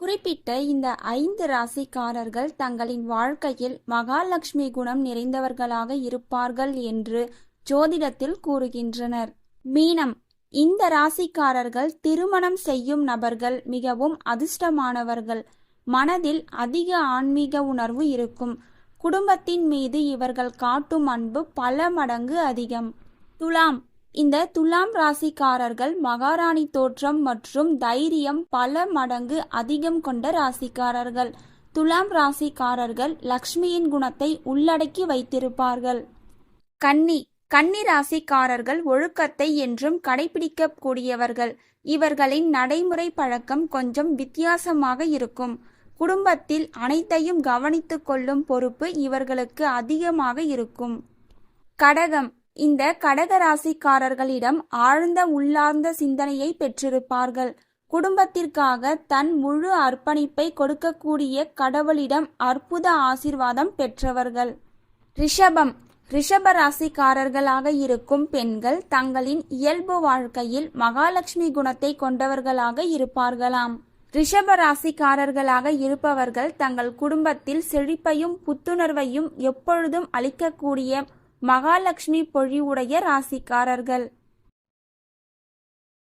குறிப்பிட்ட இந்த 5 ராசிக்காரர்கள் தங்களின் வாழ்க்கையில் மகாலட்சுமி குணம் நிறைந்தவர்களாக இருப்பார்கள் என்று ஜோதிடத்தில் கூறுகின்றனர். மீனம். இந்த ராசிக்காரர்கள் திருமணம் செய்யும் நபர்கள் மிகவும் அதிர்ஷ்டமானவர்கள். மனதில் அதிக ஆன்மீக உணர்வு இருக்கும். குடும்பத்தின் மீது இவர்கள் காட்டும் அன்பு பல மடங்கு அதிகம். துலாம். இந்த துலாம் ராசிக்காரர்கள் மகாராணி தோற்றம் மற்றும் தைரியம் பல மடங்கு அதிகம் கொண்ட ராசிக்காரர்கள். துலாம் ராசிக்காரர்கள் லக்ஷ்மியின் குணத்தை உள்ளடக்கி வைத்திருப்பார்கள். கன்னி. கன்னி ராசிக்காரர்கள் ஒழுக்கத்தை என்றும் கடைபிடிக்கக்கூடியவர்கள். இவர்களின் நடைமுறை பழக்கம் கொஞ்சம் வித்தியாசமாக இருக்கும். குடும்பத்தில் அனைத்தையும் கவனித்துக் கொள்ளும் பொறுப்பு இவர்களுக்கு அதிகமாக இருக்கும். கடகம். இந்த கடக ராசிக்காரர்களிடம் ஆழ்ந்த உள்ளார்ந்த சிந்தனையை பெற்றிருப்பார்கள். குடும்பத்திற்காக தன் முழு அர்ப்பணிப்பை கொடுக்கக்கூடிய கடவுளிடம் அற்புத ஆசீர்வாதம் பெற்றவர்கள். ரிஷபம். ரிஷப ராசிக்காரர்களாக இருக்கும் பெண்கள் தங்களின் இயல்பு வாழ்க்கையில் மகாலட்சுமி குணத்தை கொண்டவர்களாக இருப்பார்களாம். ரிஷப ராசிக்காரர்களாக இருப்பவர்கள் தங்கள் குடும்பத்தில் செழிப்பையும் புத்துணர்வையும் எப்பொழுதும் அளிக்கக்கூடிய மகாலட்சுமி பொழிவுடைய ராசிக்காரர்கள்.